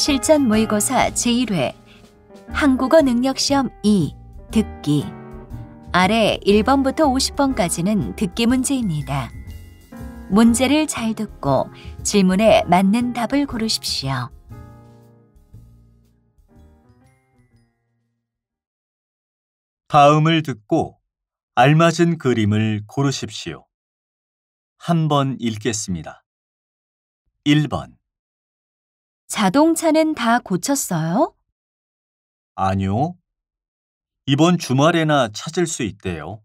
실전 모의고사 제1회 한국어 능력시험 2 듣기 아래 1번부터 50번까지는 듣기 문제입니다. 문제를 잘 듣고 질문에 맞는 답을 고르십시오. 다음을 듣고 알맞은 그림을 고르십시오. 한번 읽겠습니다. 1번. 자동차는 다 고쳤어요? 아니요. 이번 주말에나 찾을 수 있대요.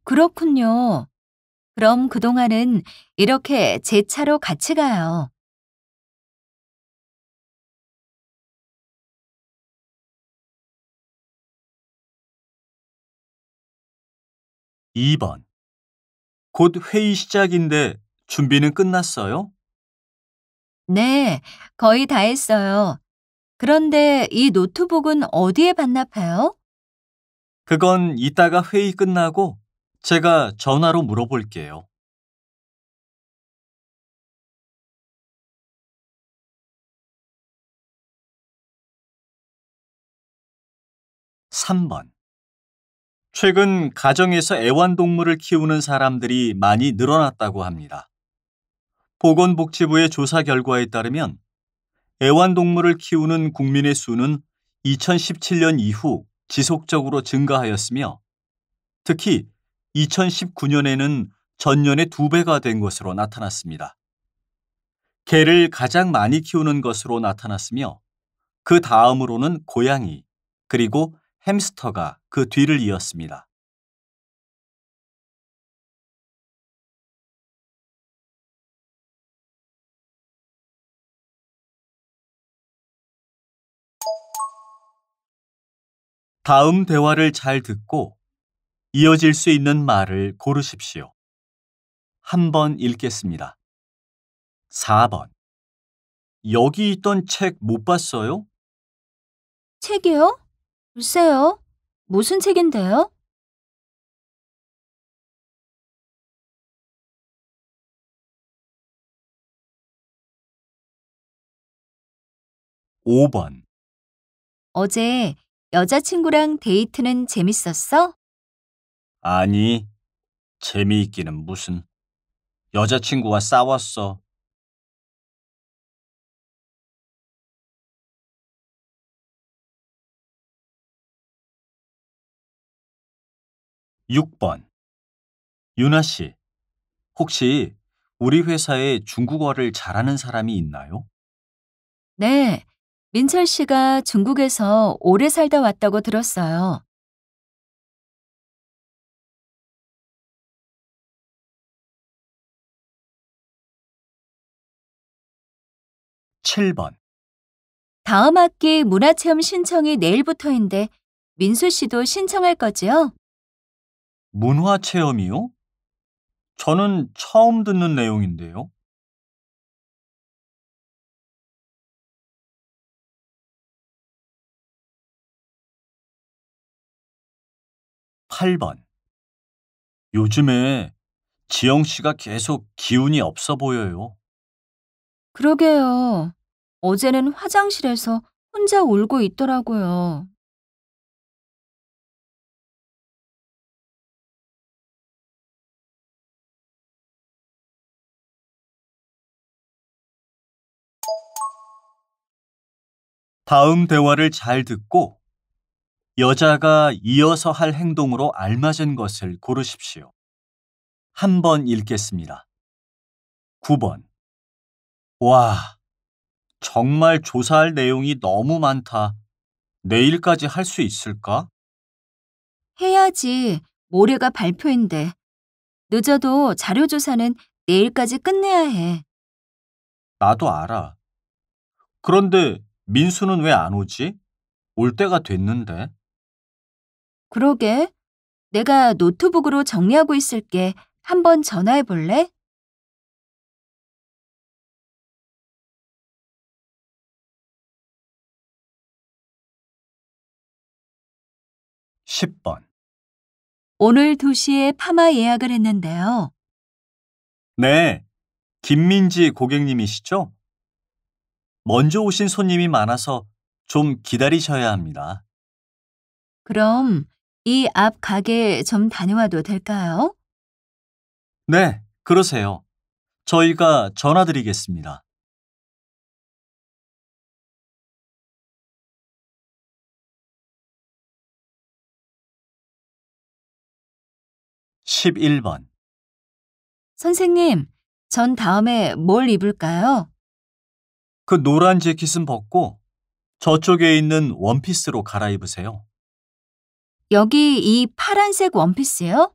그렇군요. 그럼 그동안은 이렇게 제 차로 같이 가요. 2번. 곧 회의 시작인데 준비는 끝났어요? 네, 거의 다 했어요. 그런데 이 노트북은 어디에 반납해요? 그건 이따가 회의 끝나고 제가 전화로 물어볼게요. 3번. 최근 가정에서 애완동물을 키우는 사람들이 많이 늘어났다고 합니다. 보건복지부의 조사 결과에 따르면 애완동물을 키우는 국민의 수는 2017년 이후 지속적으로 증가하였으며 특히 2019년에는 전년의 2배가 된 것으로 나타났습니다. 개를 가장 많이 키우는 것으로 나타났으며 그 다음으로는 고양이, 그리고 햄스터가 그 뒤를 이었습니다. 다음 대화를 잘 듣고 이어질 수 있는 말을 고르십시오. 한번 읽겠습니다. 4번. 여기 있던 책 못 봤어요? 책이요? 글쎄요. 무슨 책인데요? 5번. 어제 여자친구랑 데이트는 재밌었어? 아니, 재미있기는 무슨. 여자친구와 싸웠어. 6번. 유나 씨, 혹시 우리 회사에 중국어를 잘하는 사람이 있나요? 네, 민철 씨가 중국에서 오래 살다 왔다고 들었어요. 7번. 다음 학기 문화체험 신청이 내일부터인데 민수 씨도 신청할 거지요? 문화 체험이요? 저는 처음 듣는 내용인데요. 8번. 요즘에 지영 씨가 계속 기운이 없어 보여요. 그러게요. 어제는 화장실에서 혼자 울고 있더라고요. '다음 대화를 잘 듣고 여자가 이어서 할 행동으로 알맞은 것을 고르십시오. 한번 읽겠습니다. 9번. 와, 정말 조사할 내용이 너무 많다. 내일까지 할 수 있을까? 해야지. 모레가 발표인데. 늦어도 자료 조사는 내일까지 끝내야 해. 나도 알아. 그런데 민수는 왜 안 오지? 올 때가 됐는데. 그러게. 내가 노트북으로 정리하고 있을게. 한번 전화해 볼래? 10번. 오늘 2시에 파마 예약을 했는데요. 네, 김민지 고객님이시죠? 먼저 오신 손님이 많아서 좀 기다리셔야 합니다. 그럼 이 앞 가게 좀 다녀와도 될까요? 네, 그러세요. 저희가 전화 드리겠습니다. 11번. 선생님, 전 다음에 뭘 입을까요? 그 노란 재킷은 벗고 저쪽에 있는 원피스로 갈아입으세요. 여기 이 파란색 원피스요?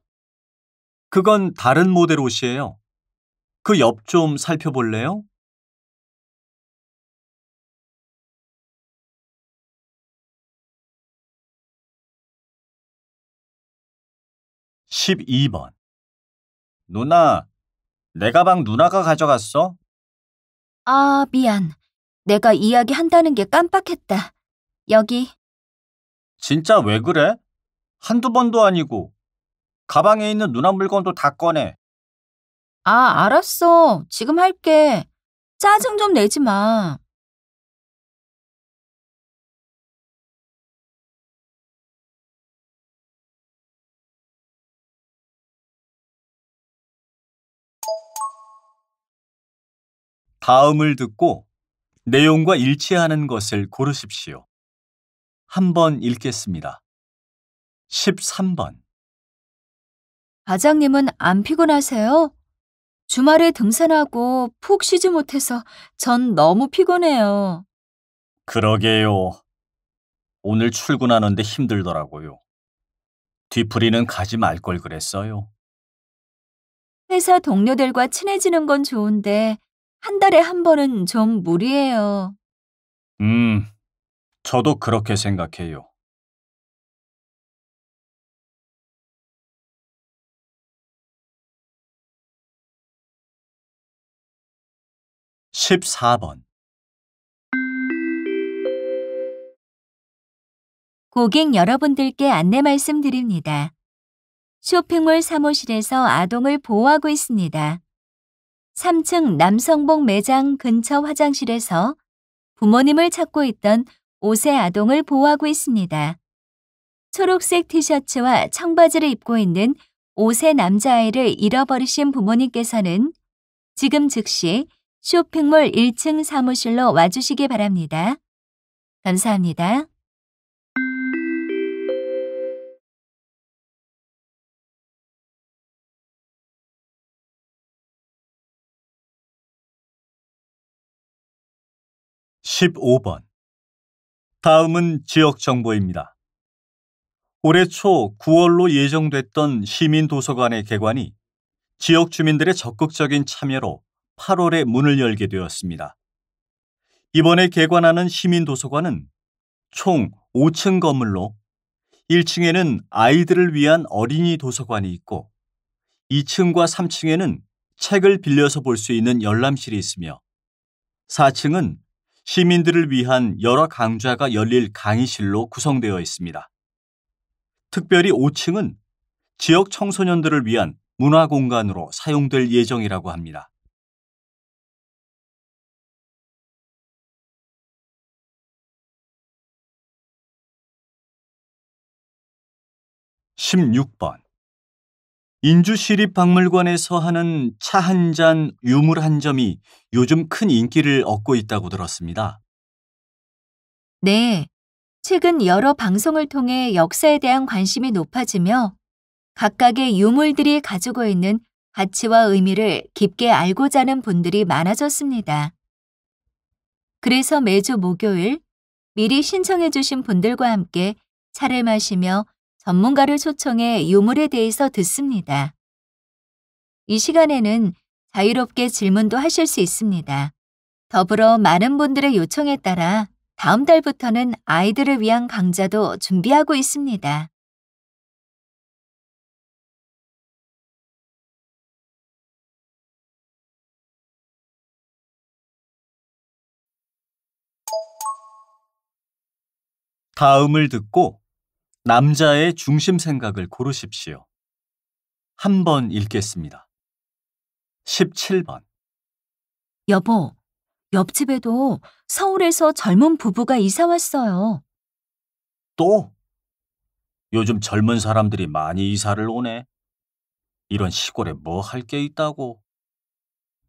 그건 다른 모델 옷이에요. 그 옆 좀 살펴볼래요? 12번. 누나, 내 가방 누나가 가져갔어? 아, 미안. 내가 이야기한다는 게 깜빡했다. 여기. 진짜 왜 그래? 한두 번도 아니고. 가방에 있는 누나 물건도 다 꺼내. 아, 알았어. 지금 할게. 짜증 좀 내지 마. 다음을 듣고 내용과 일치하는 것을 고르십시오. 한번 읽겠습니다. 13번. 과장님은 안 피곤하세요? 주말에 등산하고 푹 쉬지 못해서 전 너무 피곤해요. 그러게요. 오늘 출근하는데 힘들더라고요. 뒤풀이는 가지 말 걸 그랬어요. 회사 동료들과 친해지는 건 좋은데 한 달에 한 번은 좀 무리예요. 저도 그렇게 생각해요. 14번. 고객 여러분들께 안내 말씀드립니다. 쇼핑몰 사무실에서 아동을 보호하고 있습니다. 3층 남성복 매장 근처 화장실에서 부모님을 찾고 있던 5세 아동을 보호하고 있습니다. 초록색 티셔츠와 청바지를 입고 있는 5세 남자아이를 잃어버리신 부모님께서는 지금 즉시 쇼핑몰 1층 사무실로 와주시기 바랍니다. 감사합니다. (15번) 다음은 지역 정보입니다. 올해 초 9월로 예정됐던 시민도서관의 개관이 지역 주민들의 적극적인 참여로 8월에 문을 열게 되었습니다. 이번에 개관하는 시민도서관은 총 5층 건물로 1층에는 아이들을 위한 어린이 도서관이 있고 2층과 3층에는 책을 빌려서 볼 수 있는 열람실이 있으며 4층은 시민들을 위한 여러 강좌가 열릴 강의실로 구성되어 있습니다. 특별히 5층은 지역 청소년들을 위한 문화 공간으로 사용될 예정이라고 합니다. (16번) 인주시립박물관에서 하는 차 한 잔, 유물 한 점이 요즘 큰 인기를 얻고 있다고 들었습니다. 네, 최근 여러 방송을 통해 역사에 대한 관심이 높아지며 각각의 유물들이 가지고 있는 가치와 의미를 깊게 알고자 하는 분들이 많아졌습니다. 그래서 매주 목요일 미리 신청해 주신 분들과 함께 차를 마시며 전문가를 초청해 유물에 대해서 듣습니다. 이 시간에는 자유롭게 질문도 하실 수 있습니다. 더불어 많은 분들의 요청에 따라 다음 달부터는 아이들을 위한 강좌도 준비하고 있습니다. 다음을 듣고 남자의 중심 생각을 고르십시오. 한번 읽겠습니다. 17번. 여보, 옆집에도 서울에서 젊은 부부가 이사 왔어요. 또? 요즘 젊은 사람들이 많이 이사를 오네. 이런 시골에 뭐 할 게 있다고.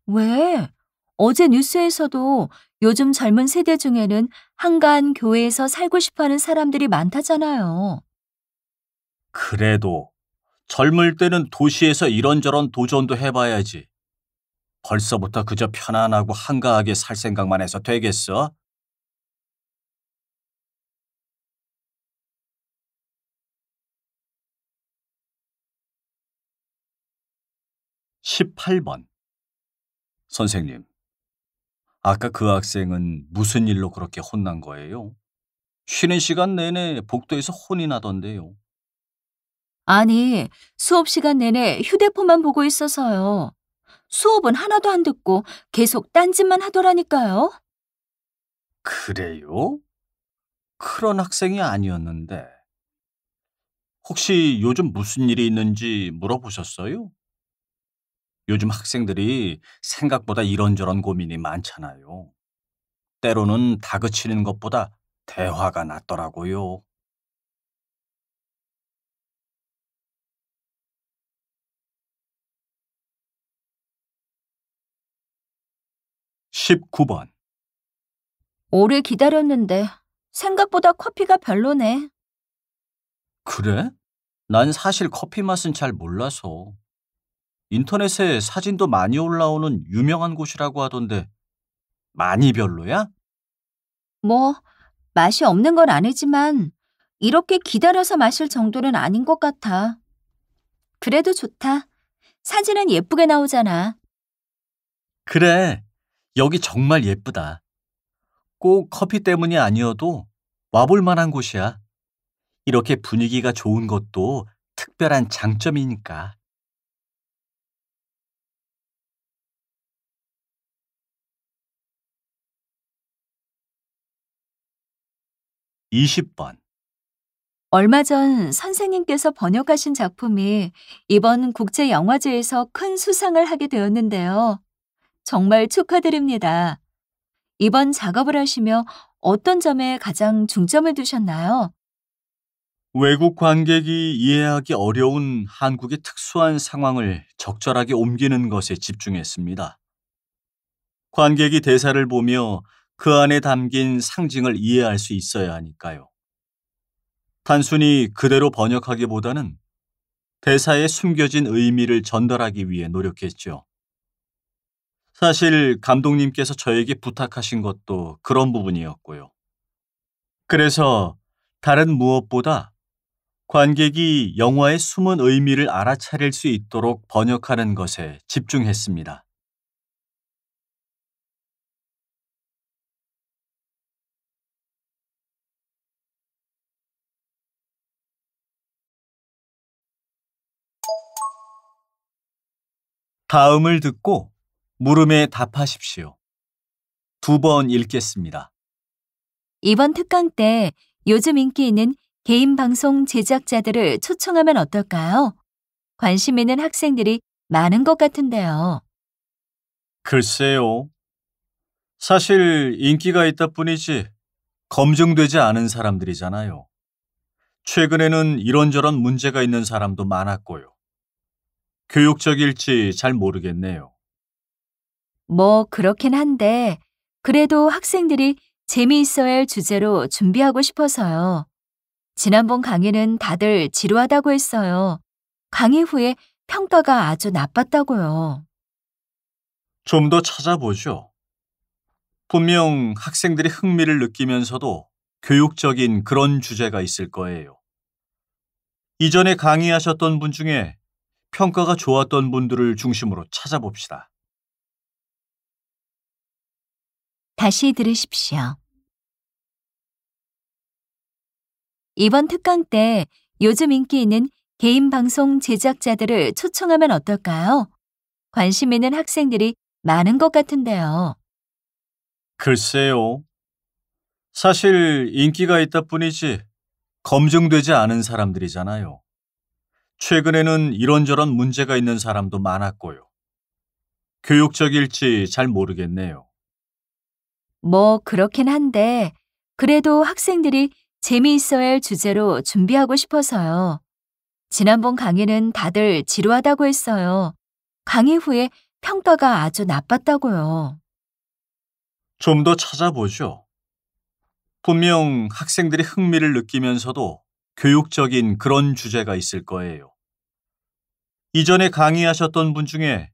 왜? 어제 뉴스에서도 요즘 젊은 세대 중에는 한가한 교회에서 살고 싶어 하는 사람들이 많다잖아요. 그래도 젊을 때는 도시에서 이런저런 도전도 해봐야지. 벌써부터 그저 편안하고 한가하게 살 생각만 해서 되겠어? 18번. 선생님, 아까 그 학생은 무슨 일로 그렇게 혼난 거예요? 쉬는 시간 내내 복도에서 혼이 나던데요. 아니, 수업 시간 내내 휴대폰만 보고 있어서요. 수업은 하나도 안 듣고 계속 딴짓만 하더라니까요. 그래요? 그런 학생이 아니었는데. 혹시 요즘 무슨 일이 있는지 물어보셨어요? 요즘 학생들이 생각보다 이런저런 고민이 많잖아요. 때로는 다그치는 것보다 대화가 낫더라고요. 19번. 오래 기다렸는데 생각보다 커피가 별로네. 그래? 난 사실 커피 맛은 잘 몰라서. 인터넷에 사진도 많이 올라오는 유명한 곳이라고 하던데 많이 별로야? 뭐, 맛이 없는 건 아니지만 이렇게 기다려서 마실 정도는 아닌 것 같아. 그래도 좋다. 사진은 예쁘게 나오잖아. 그래. 여기 정말 예쁘다. 꼭 커피 때문이 아니어도 와볼 만한 곳이야. 이렇게 분위기가 좋은 것도 특별한 장점이니까. 20번. 얼마 전 선생님께서 번역하신 작품이 이번 국제영화제에서 큰 수상을 하게 되었는데요. 정말 축하드립니다. 이번 작업을 하시며 어떤 점에 가장 중점을 두셨나요? 외국 관객이 이해하기 어려운 한국의 특수한 상황을 적절하게 옮기는 것에 집중했습니다. 관객이 대사를 보며 그 안에 담긴 상징을 이해할 수 있어야 하니까요. 단순히 그대로 번역하기보다는 대사에 숨겨진 의미를 전달하기 위해 노력했죠. 사실 감독님께서 저에게 부탁하신 것도 그런 부분이었고요. 그래서 다른 무엇보다 관객이 영화의 숨은 의미를 알아차릴 수 있도록 번역하는 것에 집중했습니다. 다음을 듣고 물음에 답하십시오. 2번 읽겠습니다. 이번 특강 때 요즘 인기 있는 개인 방송 제작자들을 초청하면 어떨까요? 관심 있는 학생들이 많은 것 같은데요. 글쎄요. 사실 인기가 있다 뿐이지 검증되지 않은 사람들이잖아요. 최근에는 이런저런 문제가 있는 사람도 많았고요. 교육적일지 잘 모르겠네요. 뭐 그렇긴 한데 그래도 학생들이 재미있어야 할 주제로 준비하고 싶어서요. 지난번 강의는 다들 지루하다고 했어요. 강의 후에 평가가 아주 나빴다고요. 좀 더 찾아보죠. 분명 학생들이 흥미를 느끼면서도 교육적인 그런 주제가 있을 거예요. 이전에 강의하셨던 분 중에 평가가 좋았던 분들을 중심으로 찾아봅시다. 다시 들으십시오. 이번 특강 때 요즘 인기 있는 개인 방송 제작자들을 초청하면 어떨까요? 관심 있는 학생들이 많은 것 같은데요. 글쎄요. 사실 인기가 있다 뿐이지 검증되지 않은 사람들이잖아요. 최근에는 이런저런 문제가 있는 사람도 많았고요. 교육적일지 잘 모르겠네요. 뭐 그렇긴 한데 그래도 학생들이 재미있어야 할 주제로 준비하고 싶어서요. 지난번 강의는 다들 지루하다고 했어요. 강의 후에 평가가 아주 나빴다고요. 좀 더 찾아보죠. 분명 학생들이 흥미를 느끼면서도 교육적인 그런 주제가 있을 거예요. 이전에 강의하셨던 분 중에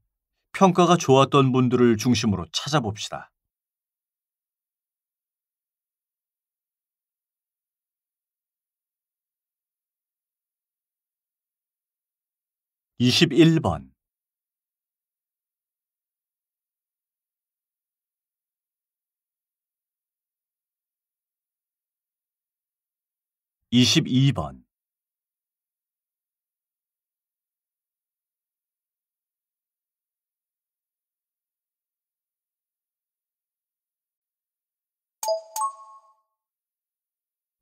평가가 좋았던 분들을 중심으로 찾아봅시다. 21번, 22번,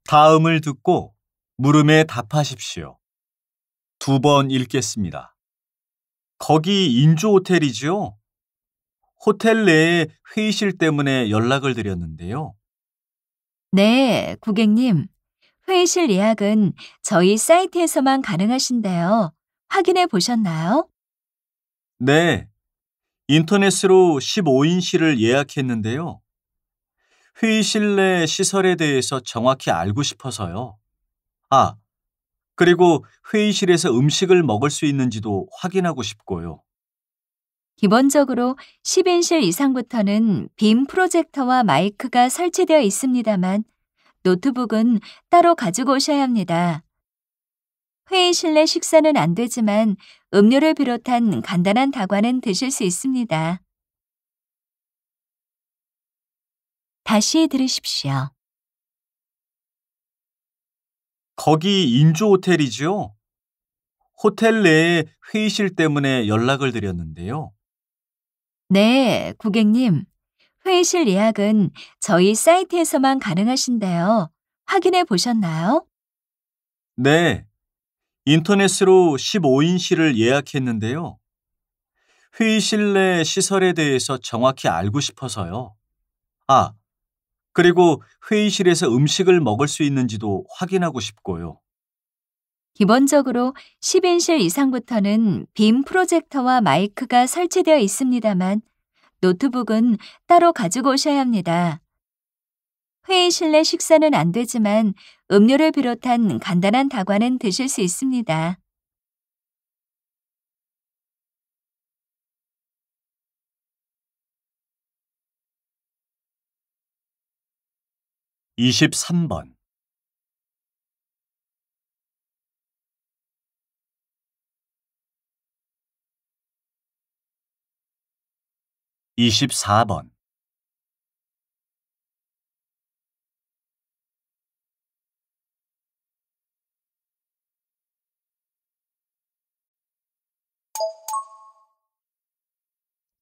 '다음을 듣고 물음에 답하십시오.' 2번 읽겠습니다. 거기 인조 호텔이지요? 호텔 내에 회의실 때문에 연락을 드렸는데요. 네, 고객님. 회의실 예약은 저희 사이트에서만 가능하신데요. 확인해 보셨나요? 네, 인터넷으로 15인실을 예약했는데요. 회의실 내 시설에 대해서 정확히 알고 싶어서요. 아, 그리고 회의실에서 음식을 먹을 수 있는지도 확인하고 싶고요. 기본적으로 10인실 이상부터는 빔 프로젝터와 마이크가 설치되어 있습니다만 노트북은 따로 가지고 오셔야 합니다. 회의실 내 식사는 안 되지만 음료를 비롯한 간단한 다과는 드실 수 있습니다. 다시 들으십시오. 거기 인조 호텔이지요? 호텔 내에 회의실 때문에 연락을 드렸는데요. 네, 고객님. 회의실 예약은 저희 사이트에서만 가능하신데요. 확인해 보셨나요? 네, 인터넷으로 15인실을 예약했는데요. 회의실 내 시설에 대해서 정확히 알고 싶어서요. 아, 그리고 회의실에서 음식을 먹을 수 있는지도 확인하고 싶고요. 기본적으로 10인실 이상부터는 빔 프로젝터와 마이크가 설치되어 있습니다만 노트북은 따로 가지고 오셔야 합니다. 회의실 내 식사는 안 되지만 음료를 비롯한 간단한 다과는 드실 수 있습니다. 23번, 24번,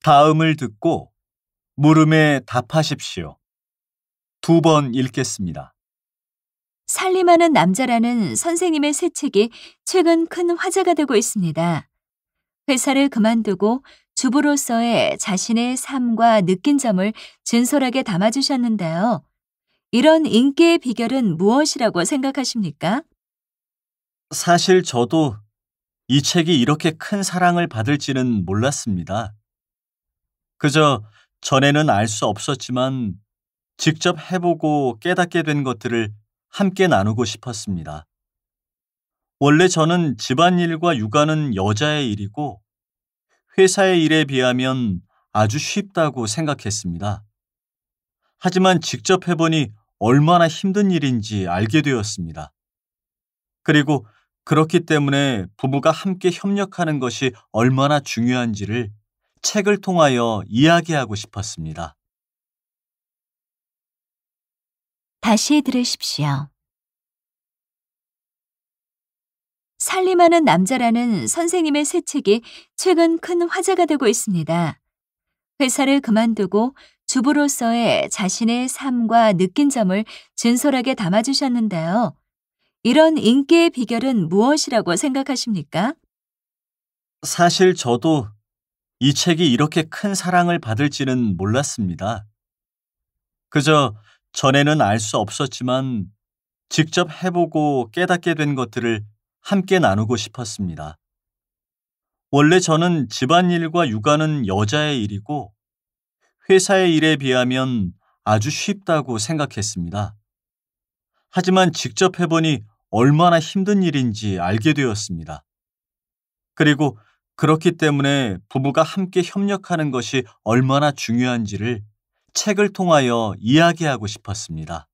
'다음을 듣고 물음에 답하십시오.' 2번 읽겠습니다. 살림하는 남자라는 선생님의 새 책이 최근 큰 화제가 되고 있습니다. 회사를 그만두고 주부로서의 자신의 삶과 느낀 점을 진솔하게 담아주셨는데요. 이런 인기의 비결은 무엇이라고 생각하십니까? 사실 저도 이 책이 이렇게 큰 사랑을 받을지는 몰랐습니다. 그저 전에는 알 수 없었지만 직접 해보고 깨닫게 된 것들을 함께 나누고 싶었습니다. 원래 저는 집안일과 육아는 여자의 일이고 회사의 일에 비하면 아주 쉽다고 생각했습니다. 하지만 직접 해보니 얼마나 힘든 일인지 알게 되었습니다. 그리고 그렇기 때문에 부부가 함께 협력하는 것이 얼마나 중요한지를 책을 통하여 이야기하고 싶었습니다. 다시 들으십시오. 살림하는 남자라는 선생님의 새 책이 최근 큰 화제가 되고 있습니다. 회사를 그만두고 주부로서의 자신의 삶과 느낀 점을 진솔하게 담아주셨는데요. 이런 인기의 비결은 무엇이라고 생각하십니까? 사실 저도 이 책이 이렇게 큰 사랑을 받을지는 몰랐습니다. 그저 전에는 알 수 없었지만 직접 해보고 깨닫게 된 것들을 함께 나누고 싶었습니다. 원래 저는 집안일과 육아는 여자의 일이고 회사의 일에 비하면 아주 쉽다고 생각했습니다. 하지만 직접 해보니 얼마나 힘든 일인지 알게 되었습니다. 그리고 그렇기 때문에 부부가 함께 협력하는 것이 얼마나 중요한지를 책을 통하여 이야기하고 싶었습니다.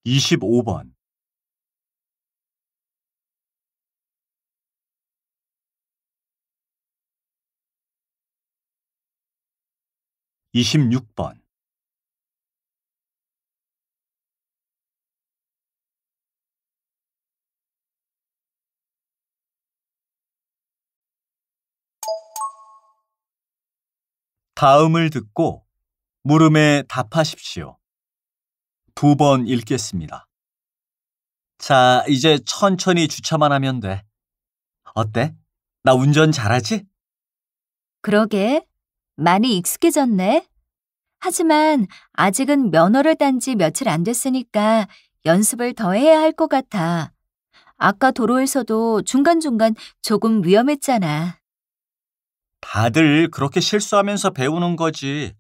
25번, 26번. 다음을 듣고 물음에 답하십시오. 2번 읽겠습니다. 자, 이제 천천히 주차만 하면 돼. 어때? 나 운전 잘하지? 그러게, 많이 익숙해졌네. 하지만 아직은 면허를 딴 지 며칠 안 됐으니까 연습을 더 해야 할 것 같아. 아까 도로에서도 중간중간 조금 위험했잖아. 다들 그렇게 실수하면서 배우는 거지.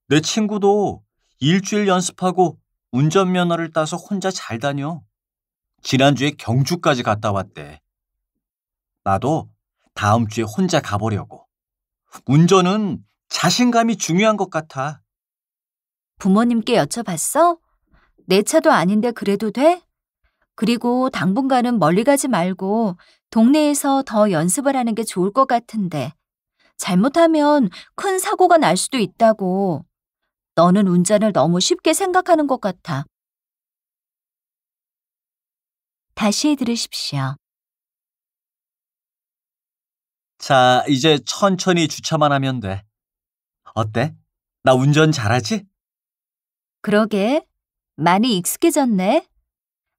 내 친구도 일주일 연습하고 운전면허를 따서 혼자 잘 다녀. 지난주에 경주까지 갔다 왔대. 나도 다음 주에 혼자 가보려고. 운전은 자신감이 중요한 것 같아. 부모님께 여쭤봤어? 내 차도 아닌데 그래도 돼? 그리고 당분간은 멀리 가지 말고 동네에서 더 연습을 하는 게 좋을 것 같은데. 잘못하면 큰 사고가 날 수도 있다고. 너는 운전을 너무 쉽게 생각하는 것 같아. 다시 들으십시오. 자, 이제 천천히 주차만 하면 돼. 어때? 나 운전 잘하지? 그러게, 많이 익숙해졌네.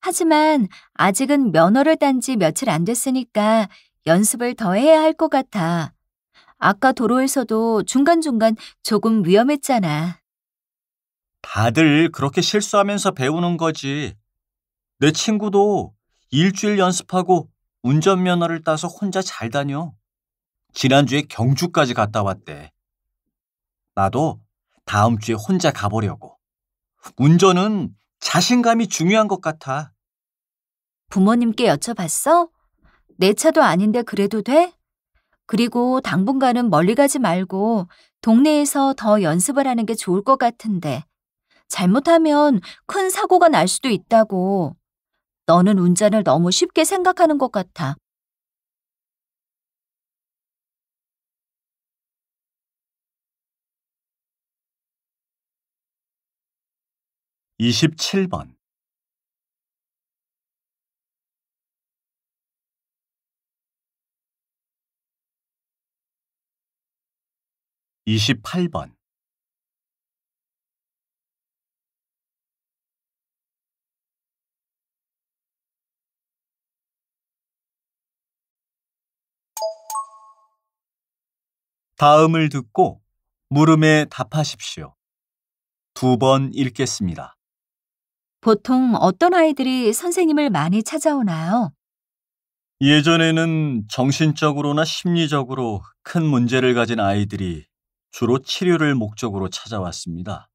하지만 아직은 면허를 딴 지 며칠 안 됐으니까 연습을 더 해야 할 것 같아. 아까 도로에서도 중간중간 조금 위험했잖아. 다들 그렇게 실수하면서 배우는 거지. 내 친구도 일주일 연습하고 운전면허를 따서 혼자 잘 다녀. 지난주에 경주까지 갔다 왔대. 나도 다음 주에 혼자 가보려고. 운전은 자신감이 중요한 것 같아. 부모님께 여쭤봤어? 내 차도 아닌데 그래도 돼? 그리고 당분간은 멀리 가지 말고 동네에서 더 연습을 하는 게 좋을 것 같은데. 잘못하면 큰 사고가 날 수도 있다고. 너는 운전을 너무 쉽게 생각하는 것 같아. 27번, 28번. 다음을 듣고 물음에 답하십시오. 2번 읽겠습니다. 보통 어떤 아이들이 선생님을 많이 찾아오나요? 예전에는 정신적으로나 심리적으로 큰 문제를 가진 아이들이 주로 치료를 목적으로 찾아왔습니다.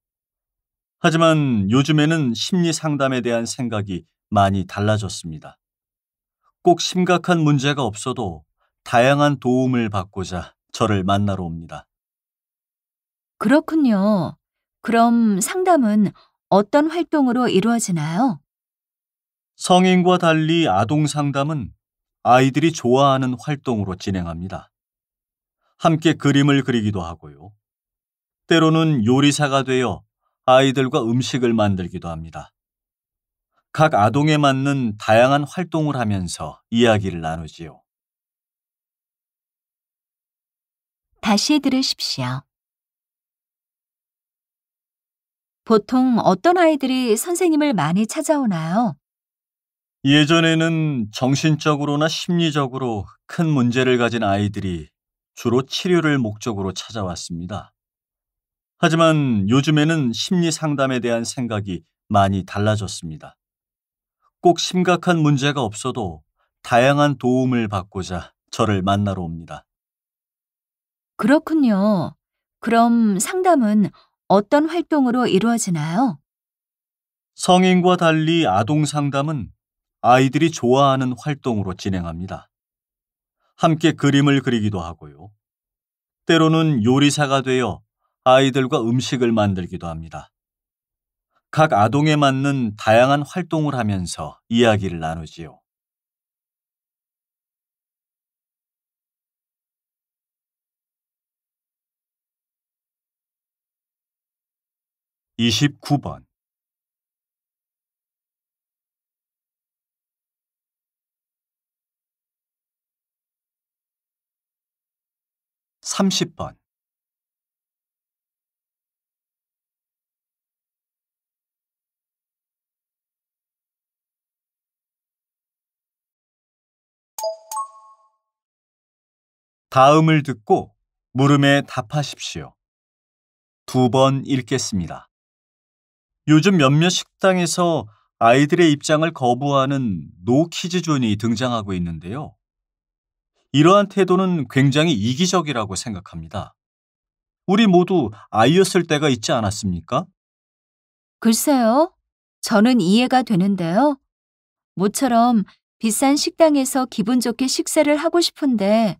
하지만 요즘에는 심리 상담에 대한 생각이 많이 달라졌습니다. 꼭 심각한 문제가 없어도 다양한 도움을 받고자 저를 만나러 옵니다. 그렇군요. 그럼 상담은 어떤 활동으로 이루어지나요? 성인과 달리 아동 상담은 아이들이 좋아하는 활동으로 진행합니다. 함께 그림을 그리기도 하고요. 때로는 요리사가 되어 아이들과 음식을 만들기도 합니다. 각 아동에 맞는 다양한 활동을 하면서 이야기를 나누지요. 다시 들으십시오. 보통 어떤 아이들이 선생님을 많이 찾아오나요? 예전에는 정신적으로나 심리적으로 큰 문제를 가진 아이들이 주로 치료를 목적으로 찾아왔습니다. 하지만 요즘에는 심리 상담에 대한 생각이 많이 달라졌습니다. 꼭 심각한 문제가 없어도 다양한 도움을 받고자 저를 만나러 옵니다. 그렇군요. 그럼 상담은 어떤 활동으로 이루어지나요? 성인과 달리 아동 상담은 아이들이 좋아하는 활동으로 진행합니다. 함께 그림을 그리기도 하고요. 때로는 요리사가 되어 아이들과 음식을 만들기도 합니다. 각 아동에 맞는 다양한 활동을 하면서 이야기를 나누지요. 29번, 30번. 다음을 듣고 물음에 답하십시오. 2번 읽겠습니다. 요즘 몇몇 식당에서 아이들의 입장을 거부하는 노 키즈 존이 등장하고 있는데요. 이러한 태도는 굉장히 이기적이라고 생각합니다. 우리 모두 아이였을 때가 있지 않았습니까? 글쎄요. 저는 이해가 되는데요. 모처럼 비싼 식당에서 기분 좋게 식사를 하고 싶은데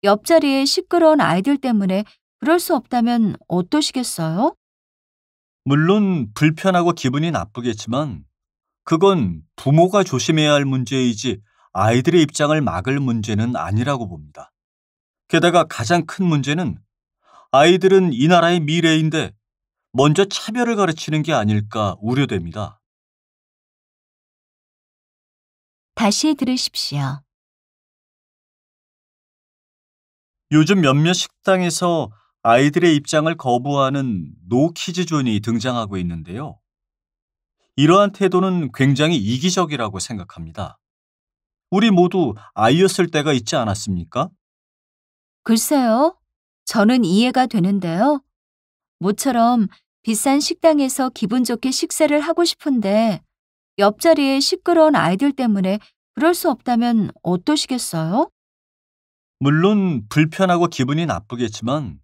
옆자리에 시끄러운 아이들 때문에 그럴 수 없다면 어떠시겠어요? 물론 불편하고 기분이 나쁘겠지만 그건 부모가 조심해야 할 문제이지 아이들의 입장을 막을 문제는 아니라고 봅니다. 게다가 가장 큰 문제는 아이들은 이 나라의 미래인데 먼저 차별을 가르치는 게 아닐까 우려됩니다. 다시 들으십시오. 요즘 몇몇 식당에서 아이들의 입장을 거부하는 노 키즈 존이 등장하고 있는데요. 이러한 태도는 굉장히 이기적이라고 생각합니다. 우리 모두 아이였을 때가 있지 않았습니까? 글쎄요. 저는 이해가 되는데요. 모처럼 비싼 식당에서 기분 좋게 식사를 하고 싶은데 옆자리에 시끄러운 아이들 때문에 그럴 수 없다면 어떠시겠어요? 물론 불편하고 기분이 나쁘겠지만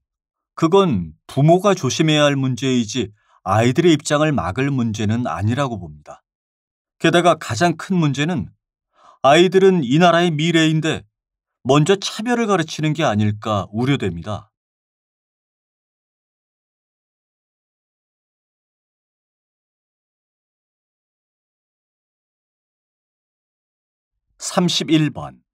그건 부모가 조심해야 할 문제이지 아이들의 입장을 막을 문제는 아니라고 봅니다. 게다가 가장 큰 문제는 아이들은 이 나라의 미래인데 먼저 차별을 가르치는 게 아닐까 우려됩니다. 31번,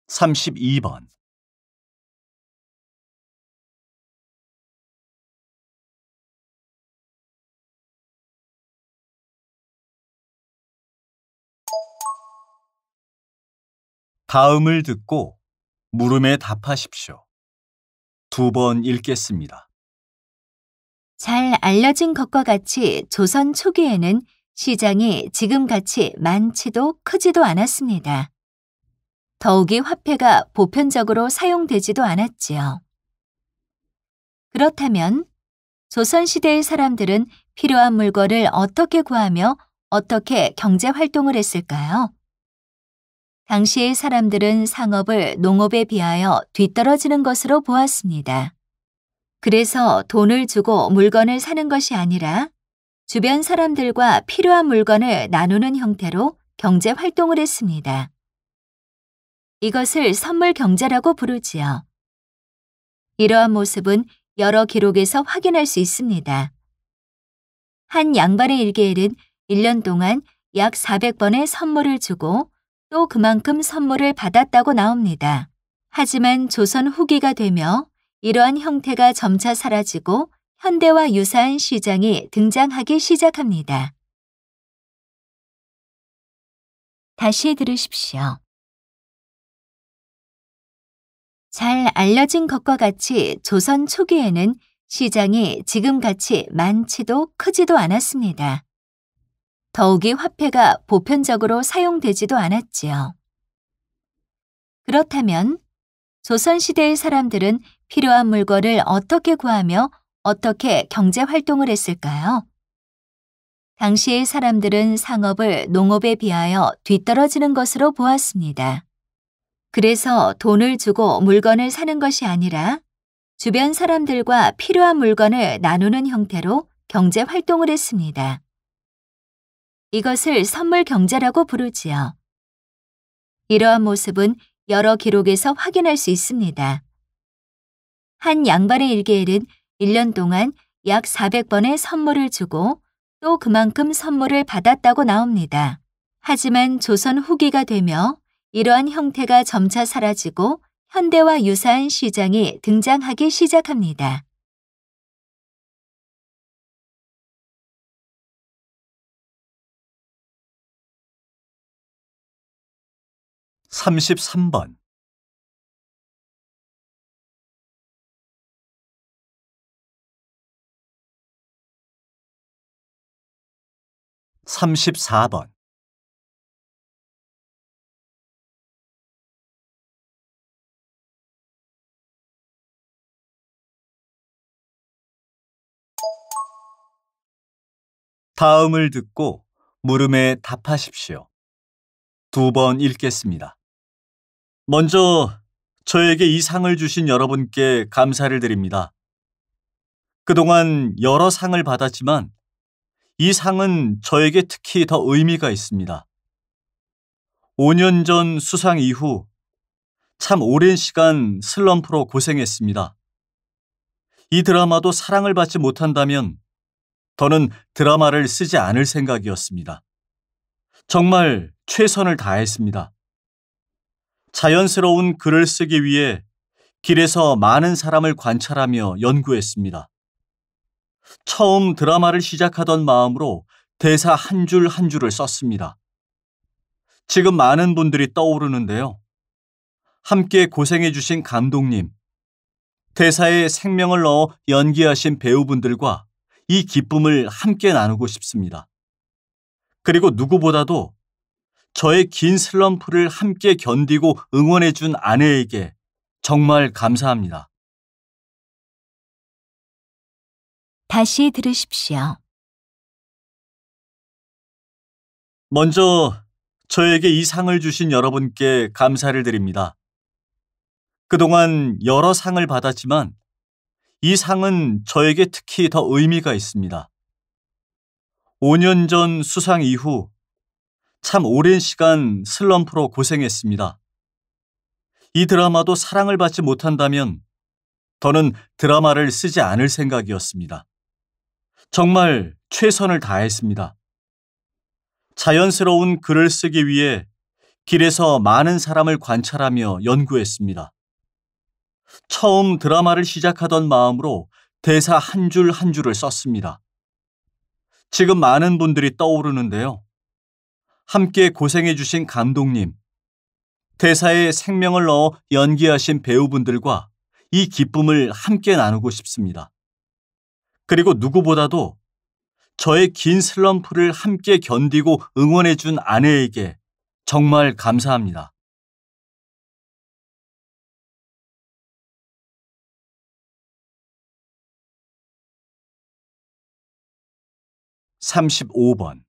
32번. 다음을 듣고 물음에 답하십시오. 2번 읽겠습니다. 잘 알려진 것과 같이 조선 초기에는 시장이 지금같이 많지도 크지도 않았습니다. 더욱이 화폐가 보편적으로 사용되지도 않았지요. 그렇다면 조선시대의 사람들은 필요한 물건을 어떻게 구하며 어떻게 경제 활동을 했을까요? 당시의 사람들은 상업을 농업에 비하여 뒤떨어지는 것으로 보았습니다. 그래서 돈을 주고 물건을 사는 것이 아니라 주변 사람들과 필요한 물건을 나누는 형태로 경제 활동을 했습니다. 이것을 선물 경제라고 부르지요. 이러한 모습은 여러 기록에서 확인할 수 있습니다. 한 양반의 일개일은 1년 동안 약 400번의 선물을 주고 또 그만큼 선물을 받았다고 나옵니다. 하지만 조선 후기가 되며 이러한 형태가 점차 사라지고 현대와 유사한 시장이 등장하기 시작합니다. 다시 들으십시오. 잘 알려진 것과 같이 조선 초기에는 시장이 지금같이 많지도 크지도 않았습니다. 더욱이 화폐가 보편적으로 사용되지도 않았지요. 그렇다면 조선시대의 사람들은 필요한 물건을 어떻게 구하며 어떻게 경제 활동을 했을까요? 당시의 사람들은 상업을 농업에 비하여 뒤떨어지는 것으로 보았습니다. 그래서 돈을 주고 물건을 사는 것이 아니라 주변 사람들과 필요한 물건을 나누는 형태로 경제 활동을 했습니다. 이것을 선물 경제라고 부르지요. 이러한 모습은 여러 기록에서 확인할 수 있습니다. 한 양반의 일개일은 1년 동안 약 400번의 선물을 주고 또 그만큼 선물을 받았다고 나옵니다. 하지만 조선 후기가 되며 이러한 형태가 점차 사라지고 현대와 유사한 시장이 등장하기 시작합니다. 33번. 34번. '다음을 듣고 물음에 답하십시오. 2번 읽겠습니다. 먼저 저에게 이 상을 주신 여러분께 감사를 드립니다. 그동안 여러 상을 받았지만 이 상은 저에게 특히 더 의미가 있습니다. 5년 전 수상 이후 참 오랜 시간 슬럼프로 고생했습니다. 이 드라마도 사랑을 받지 못한다면 더는 드라마를 쓰지 않을 생각이었습니다. 정말 최선을 다했습니다. 자연스러운 글을 쓰기 위해 길에서 많은 사람을 관찰하며 연구했습니다. 처음 드라마를 시작하던 마음으로 대사 한 줄 한 줄을 썼습니다. 지금 많은 분들이 떠오르는데요. 함께 고생해주신 감독님, 대사에 생명을 넣어 연기하신 배우분들과 이 기쁨을 함께 나누고 싶습니다. 그리고 누구보다도 저의 긴 슬럼프를 함께 견디고 응원해준 아내에게 정말 감사합니다. 다시 들으십시오. 먼저 저에게 이 상을 주신 여러분께 감사를 드립니다. 그동안 여러 상을 받았지만 이 상은 저에게 특히 더 의미가 있습니다. 5년 전 수상 이후 참 오랜 시간 슬럼프로 고생했습니다. 이 드라마도 사랑을 받지 못한다면 더는 드라마를 쓰지 않을 생각이었습니다. 정말 최선을 다했습니다. 자연스러운 글을 쓰기 위해 길에서 많은 사람을 관찰하며 연구했습니다. 처음 드라마를 시작하던 마음으로 대사 한 줄 한 줄을 썼습니다. 지금 많은 분들이 떠오르는데요. 함께 고생해주신 감독님, 대사에 생명을 넣어 연기하신 배우분들과 이 기쁨을 함께 나누고 싶습니다. 그리고 누구보다도 저의 긴 슬럼프를 함께 견디고 응원해준 아내에게 정말 감사합니다. (35번)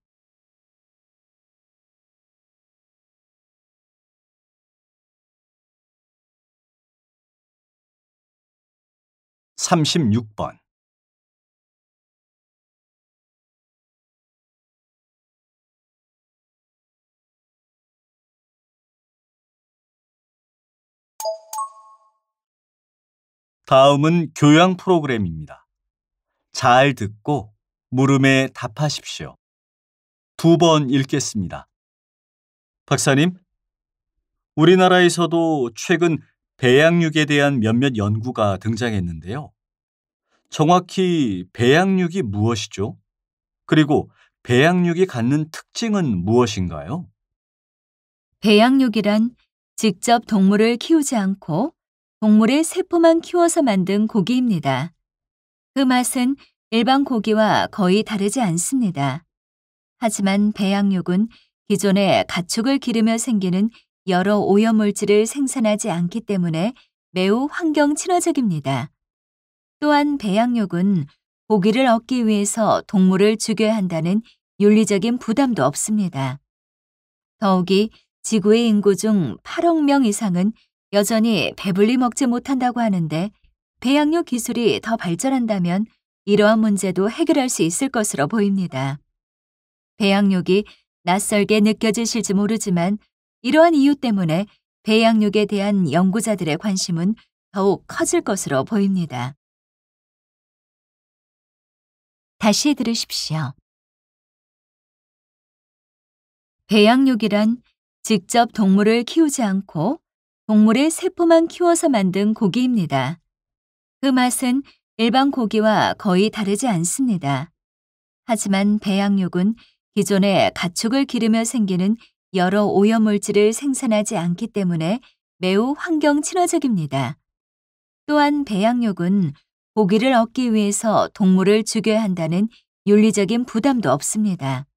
36번. '다음은 교양 프로그램입니다. 잘 듣고 물음에 답하십시오. 2번 읽겠습니다. 박사님, 우리나라에서도 최근 배양육에 대한 몇몇 연구가 등장했는데요. 정확히 배양육이 무엇이죠? 그리고 배양육이 갖는 특징은 무엇인가요? 배양육이란 직접 동물을 키우지 않고 동물의 세포만 키워서 만든 고기입니다. 그 맛은 일반 고기와 거의 다르지 않습니다. 하지만 배양육은 기존의 가축을 기르며 생기는 여러 오염물질을 생산하지 않기 때문에 매우 환경 친화적입니다. 또한 배양육은 고기를 얻기 위해서 동물을 죽여야 한다는 윤리적인 부담도 없습니다. 더욱이 지구의 인구 중 8억 명 이상은 여전히 배불리 먹지 못한다고 하는데 배양육 기술이 더 발전한다면 이러한 문제도 해결할 수 있을 것으로 보입니다. 배양육이 낯설게 느껴지실지 모르지만 이러한 이유 때문에 배양육에 대한 연구자들의 관심은 더욱 커질 것으로 보입니다. 다시 들으십시오. 배양육이란 직접 동물을 키우지 않고 동물의 세포만 키워서 만든 고기입니다. 그 맛은 일반 고기와 거의 다르지 않습니다. 하지만 배양육은 기존의 가축을 기르며 생기는 여러 오염물질을 생산하지 않기 때문에 매우 환경 친화적입니다. 또한 배양육은 고기를 얻기 위해서 동물을 죽여야 한다는 윤리적인 부담도 없습니다.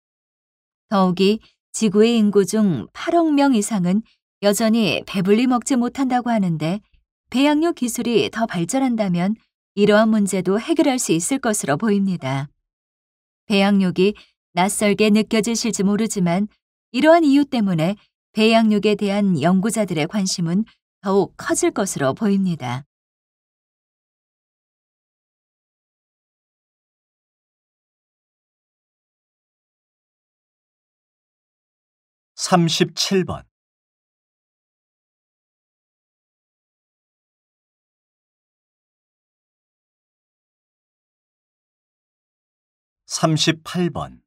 더욱이 지구의 인구 중 8억 명 이상은 여전히 배불리 먹지 못한다고 하는데 배양육 기술이 더 발전한다면 이러한 문제도 해결할 수 있을 것으로 보입니다. 배양육이 낯설게 느껴지실지 모르지만 이러한 이유 때문에 배양육에 대한 연구자들의 관심은 더욱 커질 것으로 보입니다. (37번) 38번,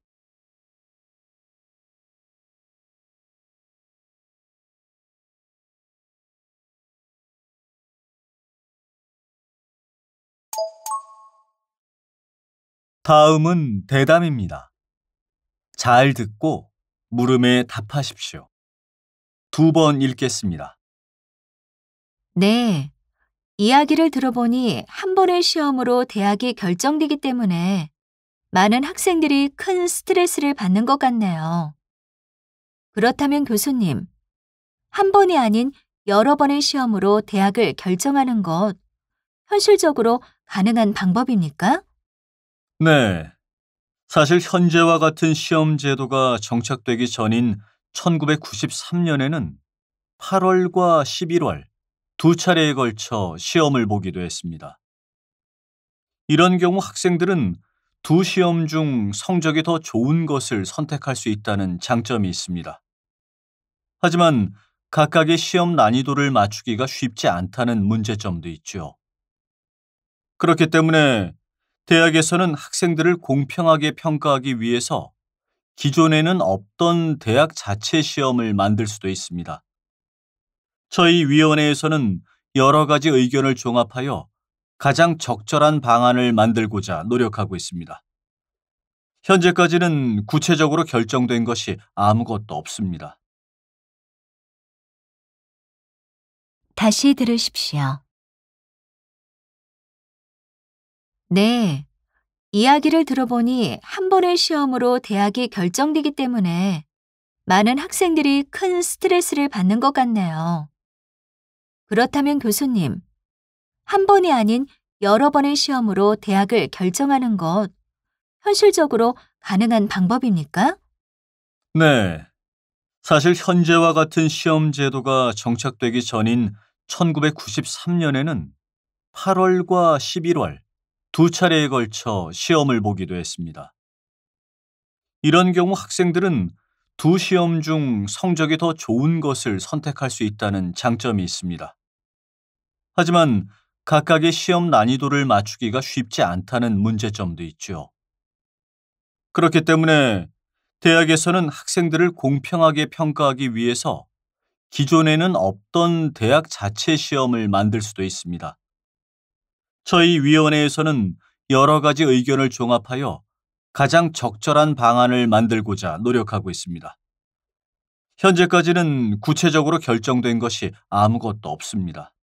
다음은 대담입니다. 잘 듣고 물음에 답하십시오. 2번 읽겠습니다. 네, 이야기를 들어보니 한 번의 시험으로 대학이 결정되기 때문에 많은 학생들이 큰 스트레스를 받는 것 같네요. 그렇다면 교수님, 한 번이 아닌 여러 번의 시험으로 대학을 결정하는 것, 현실적으로 가능한 방법입니까? 네, 사실 현재와 같은 시험 제도가 정착되기 전인 1993년에는 8월과 11월 두 차례에 걸쳐 시험을 보기도 했습니다. 이런 경우 학생들은 두 시험 중 성적이 더 좋은 것을 선택할 수 있다는 장점이 있습니다. 하지만 각각의 시험 난이도를 맞추기가 쉽지 않다는 문제점도 있죠. 그렇기 때문에 대학에서는 학생들을 공평하게 평가하기 위해서 기존에는 없던 대학 자체 시험을 만들 수도 있습니다. 저희 위원회에서는 여러 가지 의견을 종합하여 가장 적절한 방안을 만들고자 노력하고 있습니다. 현재까지는 구체적으로 결정된 것이 아무것도 없습니다. 다시 들으십시오. 네, 이야기를 들어보니 한 번의 시험으로 대학이 결정되기 때문에 많은 학생들이 큰 스트레스를 받는 것 같네요. 그렇다면 교수님, 한 번이 아닌 여러 번의 시험으로 대학을 결정하는 것, 현실적으로 가능한 방법입니까? 네, 사실 현재와 같은 시험 제도가 정착되기 전인 1993년에는 8월과 11월 두 차례에 걸쳐 시험을 보기도 했습니다. 이런 경우 학생들은 두 시험 중 성적이 더 좋은 것을 선택할 수 있다는 장점이 있습니다. 하지만 각각의 시험 난이도를 맞추기가 쉽지 않다는 문제점도 있죠. 그렇기 때문에 대학에서는 학생들을 공평하게 평가하기 위해서 기존에는 없던 대학 자체 시험을 만들 수도 있습니다. 저희 위원회에서는 여러 가지 의견을 종합하여 가장 적절한 방안을 만들고자 노력하고 있습니다. 현재까지는 구체적으로 결정된 것이 아무것도 없습니다.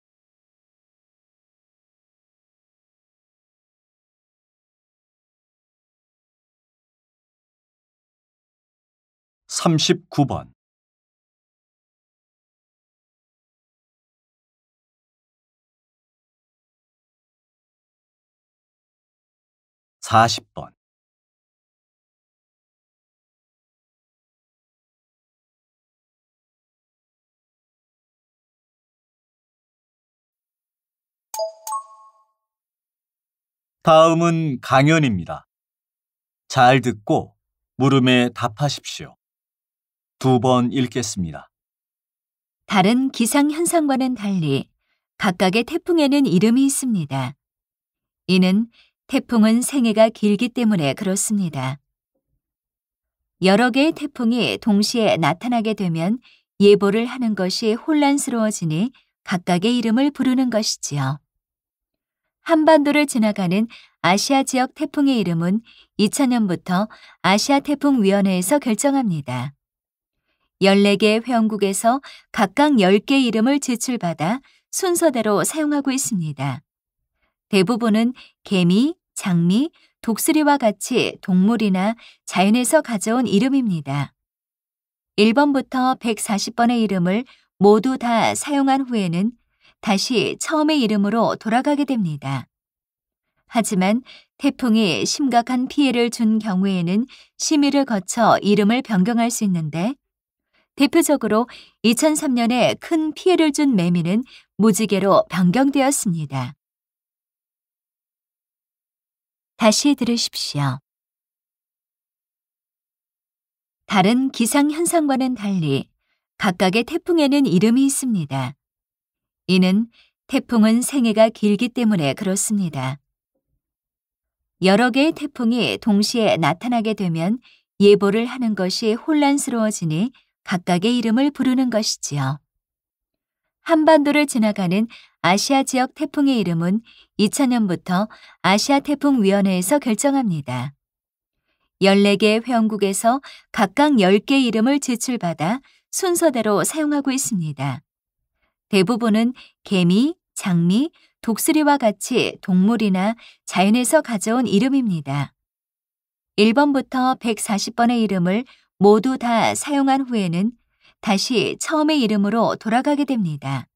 39번, 40번, '다음은 강연입니다. 잘 듣고 물음에 답하십시오. 2번 읽겠습니다. 다른 기상 현상과는 달리 각각의 태풍에는 이름이 있습니다. 이는 태풍은 생애가 길기 때문에 그렇습니다. 여러 개의 태풍이 동시에 나타나게 되면 예보를 하는 것이 혼란스러워지니 각각의 이름을 부르는 것이지요. 한반도를 지나가는 아시아 지역 태풍의 이름은 2000년부터 아시아 태풍위원회에서 결정합니다. 14개 회원국에서 각각 10개 이름을 제출받아 순서대로 사용하고 있습니다. 대부분은 개미, 장미, 독수리와 같이 동물이나 자연에서 가져온 이름입니다. 1번부터 140번의 이름을 모두 다 사용한 후에는 다시 처음의 이름으로 돌아가게 됩니다. 하지만 태풍이 심각한 피해를 준 경우에는 심의를 거쳐 이름을 변경할 수 있는데 대표적으로 2003년에 큰 피해를 준 매미는 무지개로 변경되었습니다. 다시 들으십시오. 다른 기상 현상과는 달리 각각의 태풍에는 이름이 있습니다. 이는 태풍은 생애가 길기 때문에 그렇습니다. 여러 개의 태풍이 동시에 나타나게 되면 예보를 하는 것이 혼란스러워지니 각각의 이름을 부르는 것이지요. 한반도를 지나가는 아시아 지역 태풍의 이름은 2000년부터 아시아 태풍위원회에서 결정합니다. 14개 회원국에서 각각 10개 이름을 제출받아 순서대로 사용하고 있습니다. 대부분은 개미, 장미, 독수리와 같이 동물이나 자연에서 가져온 이름입니다. 1번부터 140번의 이름을 모두 다 사용한 후에는 다시 처음의 이름으로 돌아가게 됩니다.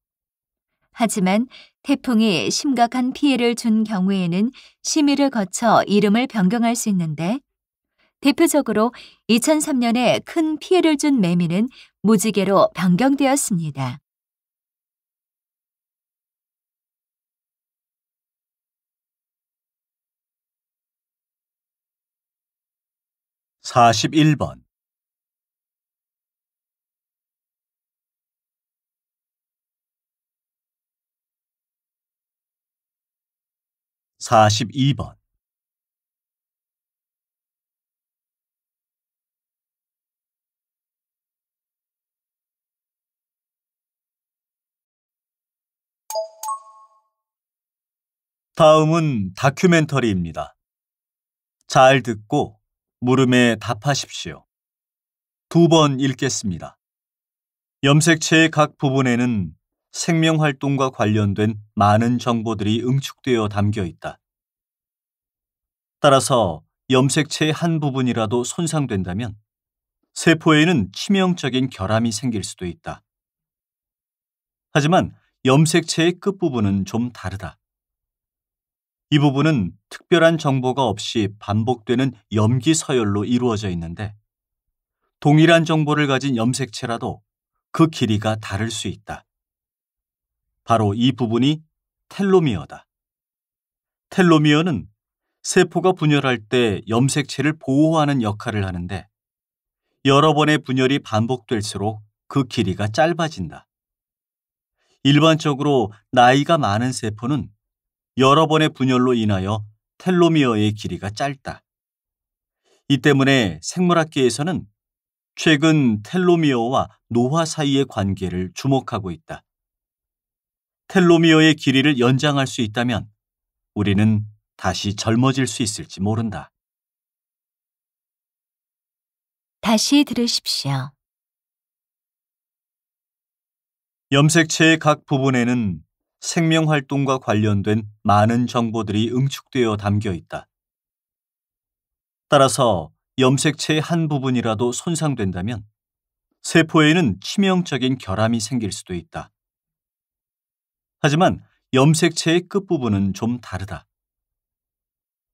하지만 태풍이 심각한 피해를 준 경우에는 심의를 거쳐 이름을 변경할 수 있는데 대표적으로 2003년에 큰 피해를 준 매미는 무지개로 변경되었습니다. (41번) 42번, '다음은 다큐멘터리입니다. 잘 듣고 물음에 답하십시오. 2번 읽겠습니다. 염색체의 각 부분에는 생명활동과 관련된 많은 정보들이 응축되어 담겨 있다. 따라서 염색체의 한 부분이라도 손상된다면 세포에는 치명적인 결함이 생길 수도 있다. 하지만 염색체의 끝부분은 좀 다르다. 이 부분은 특별한 정보가 없이 반복되는 염기 서열로 이루어져 있는데 동일한 정보를 가진 염색체라도 그 길이가 다를 수 있다. 바로 이 부분이 텔로미어다. 텔로미어는 세포가 분열할 때 염색체를 보호하는 역할을 하는데 여러 번의 분열이 반복될수록 그 길이가 짧아진다. 일반적으로 나이가 많은 세포는 여러 번의 분열로 인하여 텔로미어의 길이가 짧다. 이 때문에 생물학계에서는 최근 텔로미어와 노화 사이의 관계를 주목하고 있다. 텔로미어의 길이를 연장할 수 있다면 우리는 다시 젊어질 수 있을지 모른다. 다시 들으십시오. 염색체의 각 부분에는 생명활동과 관련된 많은 정보들이 응축되어 담겨 있다. 따라서 염색체의 한 부분이라도 손상된다면 세포에는 치명적인 결함이 생길 수도 있다. 하지만 염색체의 끝부분은 좀 다르다.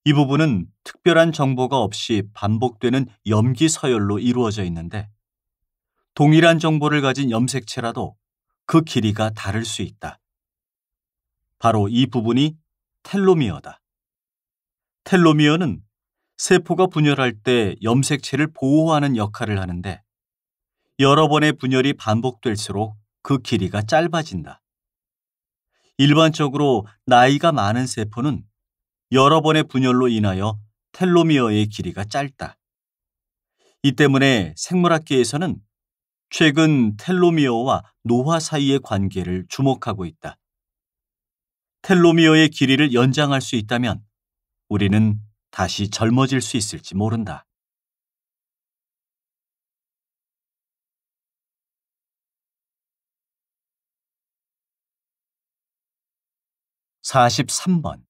이 부분은 특별한 정보가 없이 반복되는 염기 서열로 이루어져 있는데 동일한 정보를 가진 염색체라도 그 길이가 다를 수 있다. 바로 이 부분이 텔로미어다. 텔로미어는 세포가 분열할 때 염색체를 보호하는 역할을 하는데 여러 번의 분열이 반복될수록 그 길이가 짧아진다. 일반적으로 나이가 많은 세포는 여러 번의 분열로 인하여 텔로미어의 길이가 짧다. 이 때문에 생물학계에서는 최근 텔로미어와 노화 사이의 관계를 주목하고 있다. 텔로미어의 길이를 연장할 수 있다면 우리는 다시 젊어질 수 있을지 모른다. 43번.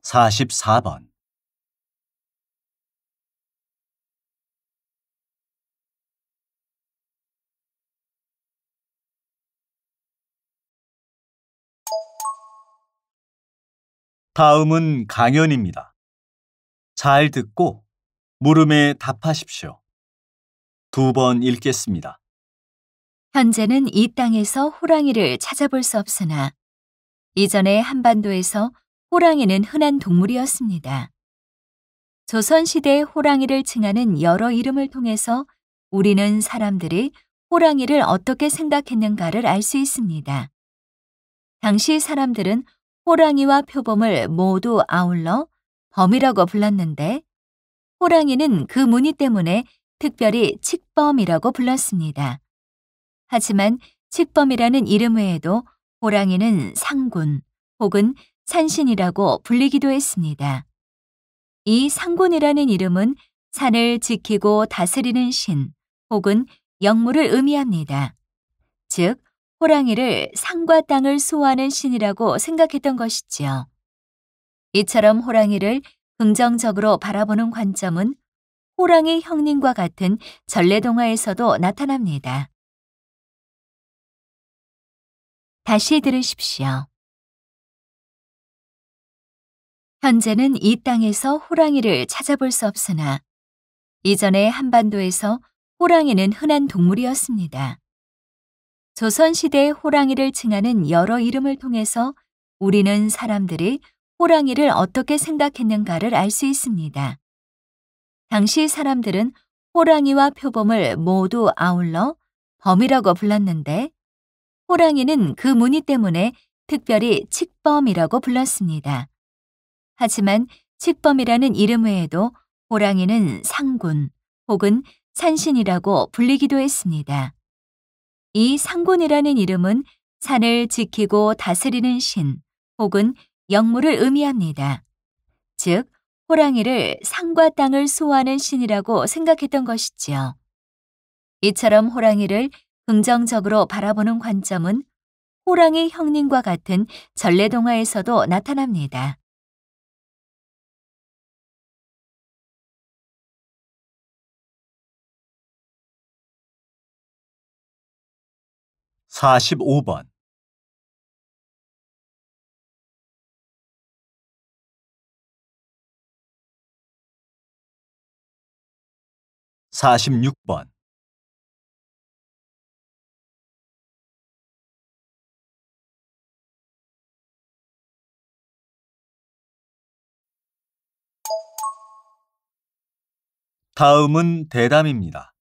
44번. '다음은 강연입니다. 잘 듣고 물음에 답하십시오. 2번 읽겠습니다. 현재는 이 땅에서 호랑이를 찾아볼 수 없으나 이전에 한반도에서 호랑이는 흔한 동물이었습니다. 조선시대의 호랑이를 칭하는 여러 이름을 통해서 우리는 사람들이 호랑이를 어떻게 생각했는가를 알 수 있습니다. 당시 사람들은 호랑이와 표범을 모두 아울러 범이라고 불렀는데 호랑이는 그 무늬 때문에 특별히 칡범이라고 불렀습니다. 하지만 칡범이라는 이름 외에도 호랑이는 상군 혹은 산신이라고 불리기도 했습니다. 이 상군이라는 이름은 산을 지키고 다스리는 신 혹은 영무를 의미합니다. 즉, 호랑이를 산과 땅을 수호하는 신이라고 생각했던 것이지요. 이처럼 호랑이를 긍정적으로 바라보는 관점은 호랑이 형님과 같은 전래동화에서도 나타납니다. 다시 들으십시오. 현재는 이 땅에서 호랑이를 찾아볼 수 없으나 이전에 한반도에서 호랑이는 흔한 동물이었습니다. 조선시대의 호랑이를 칭하는 여러 이름을 통해서 우리는 사람들이 호랑이를 어떻게 생각했는가를 알 수 있습니다. 당시 사람들은 호랑이와 표범을 모두 아울러 범이라고 불렀는데 호랑이는 그 무늬 때문에 특별히 칡범이라고 불렀습니다. 하지만 칡범이라는 이름 외에도 호랑이는 상군 혹은 산신이라고 불리기도 했습니다. 이 상군이라는 이름은 산을 지키고 다스리는 신 혹은 영무를 의미합니다. 즉, 호랑이를 산과 땅을 수호하는 신이라고 생각했던 것이지요. 이처럼 호랑이를 긍정적으로 바라보는 관점은 호랑이 형님과 같은 전래동화에서도 나타납니다. 45번. 46번. '다음은 대담입니다.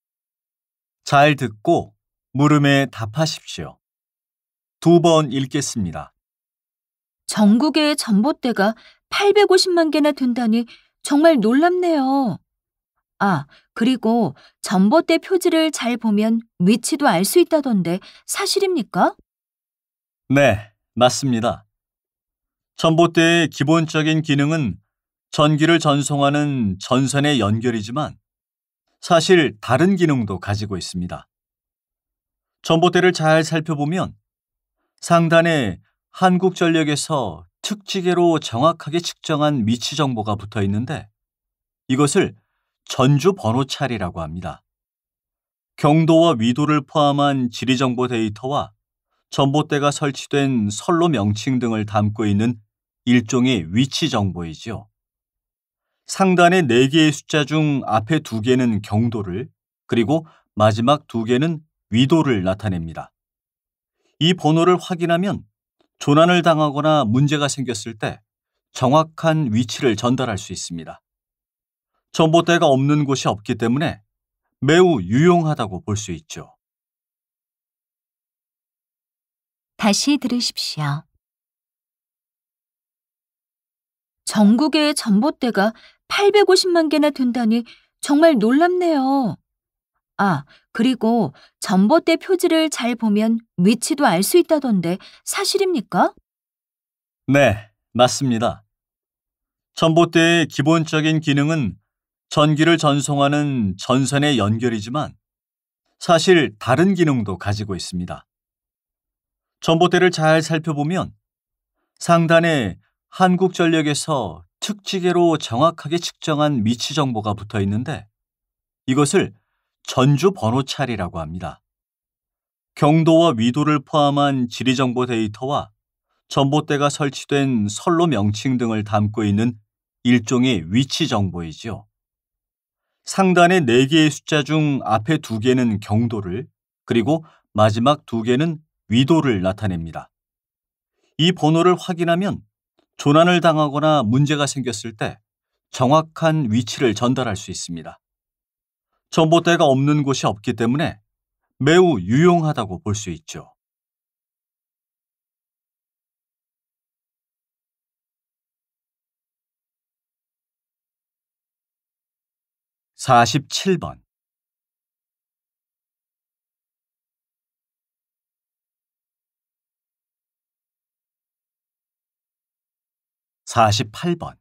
잘 듣고 물음에 답하십시오. 2번 읽겠습니다. 전국의 전봇대가 850만 개나 된다니 정말 놀랍네요. 아, 그리고 전봇대 표지를 잘 보면 위치도 알 수 있다던데 사실입니까? 네, 맞습니다. 전봇대의 기본적인 기능은 전기를 전송하는 전선의 연결이지만 사실 다른 기능도 가지고 있습니다. 전봇대를 잘 살펴보면 상단에 한국전력에서 특지계로 정확하게 측정한 위치 정보가 붙어 있는데 이것을 전주 번호찰이라고 합니다. 경도와 위도를 포함한 지리정보 데이터와 전봇대가 설치된 선로 명칭 등을 담고 있는 일종의 위치 정보이지요. 상단의 4개의 숫자 중 앞에 2개는 경도를, 그리고 마지막 2개는 위도를 나타냅니다. 이 번호를 확인하면 조난을 당하거나 문제가 생겼을 때 정확한 위치를 전달할 수 있습니다. 전봇대가 없는 곳이 없기 때문에 매우 유용하다고 볼 수 있죠. 다시 들으십시오. 전국의 전봇대가 850만 개나 된다니 정말 놀랍네요. 아, 그리고 전봇대 표지를 잘 보면 위치도 알 수 있다던데 사실입니까? 네, 맞습니다. 전봇대의 기본적인 기능은 전기를 전송하는 전선의 연결이지만 사실 다른 기능도 가지고 있습니다. 전봇대를 잘 살펴보면 상단에 한국전력에서 특지계로 정확하게 측정한 위치 정보가 붙어 있는데 이것을 전주 번호찰이라고 합니다. 경도와 위도를 포함한 지리정보 데이터와 전봇대가 설치된 선로 명칭 등을 담고 있는 일종의 위치 정보이지요. 상단의 4개의 숫자 중 앞에 2개는 경도를, 그리고 마지막 2개는 위도를 나타냅니다. 이 번호를 확인하면 조난을 당하거나 문제가 생겼을 때 정확한 위치를 전달할 수 있습니다. 전봇대가 없는 곳이 없기 때문에 매우 유용하다고 볼 수 있죠. (47번) 48번,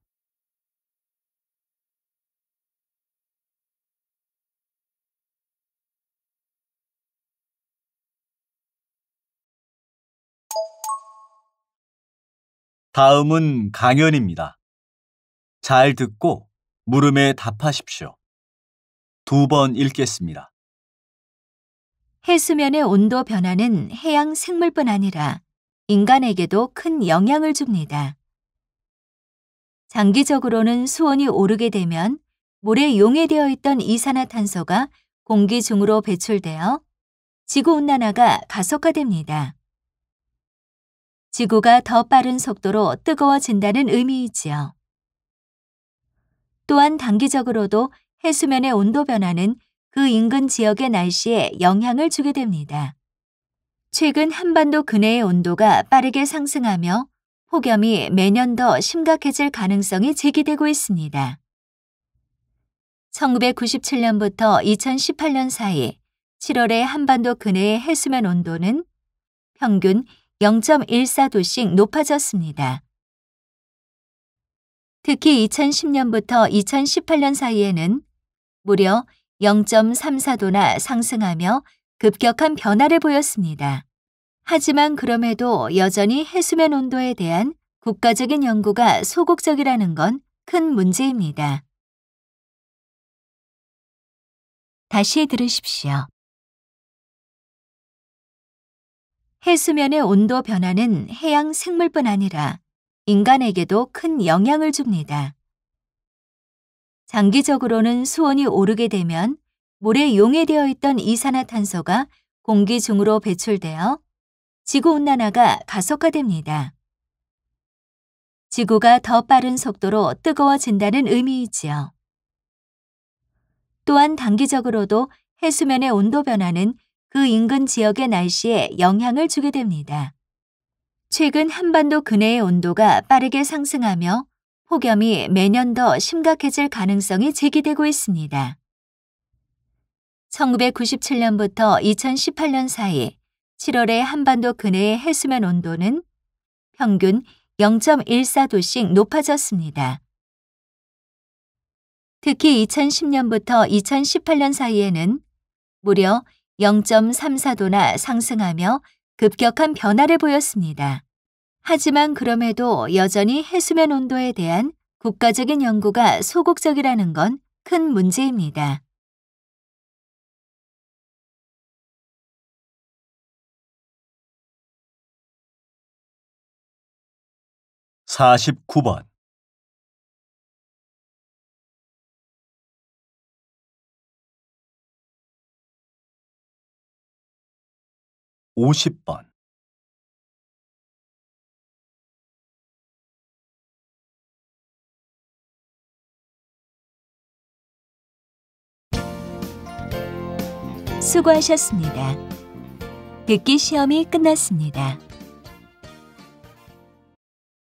'다음은 강연입니다. 잘 듣고 물음에 답하십시오. 2번 읽겠습니다. 해수면의 온도 변화는 해양 생물뿐 아니라 인간에게도 큰 영향을 줍니다. 장기적으로는 수온이 오르게 되면 물에 용해되어 있던 이산화탄소가 공기 중으로 배출되어 지구온난화가 가속화됩니다. 지구가 더 빠른 속도로 뜨거워진다는 의미이지요. 또한 단기적으로도 해수면의 온도 변화는 그 인근 지역의 날씨에 영향을 주게 됩니다. 최근 한반도 근해의 온도가 빠르게 상승하며 폭염이 매년 더 심각해질 가능성이 제기되고 있습니다. 1997년부터 2018년 사이 7월의 한반도 근해의 해수면 온도는 평균 0.14도씩 높아졌습니다. 특히 2010년부터 2018년 사이에는 무려 0.34도나 상승하며 급격한 변화를 보였습니다. 하지만 그럼에도 여전히 해수면 온도에 대한 국가적인 연구가 소극적이라는 건 큰 문제입니다. 다시 들으십시오. 해수면의 온도 변화는 해양 생물뿐 아니라 인간에게도 큰 영향을 줍니다. 장기적으로는 수온이 오르게 되면 물에 용해되어 있던 이산화탄소가 공기 중으로 배출되어 지구온난화가 가속화됩니다. 지구가 더 빠른 속도로 뜨거워진다는 의미이지요. 또한 단기적으로도 해수면의 온도 변화는 그 인근 지역의 날씨에 영향을 주게 됩니다. 최근 한반도 근해의 온도가 빠르게 상승하며 폭염이 매년 더 심각해질 가능성이 제기되고 있습니다. 1997년부터 2018년 사이 7월의 한반도 근해의 해수면 온도는 평균 0.14도씩 높아졌습니다. 특히 2010년부터 2018년 사이에는 무려 0.34도나 상승하며 급격한 변화를 보였습니다. 하지만 그럼에도 여전히 해수면 온도에 대한 국가적인 연구가 소극적이라는 건 큰 문제입니다. 49번. 50번. 수고하셨습니다. 듣기 시험이 끝났습니다.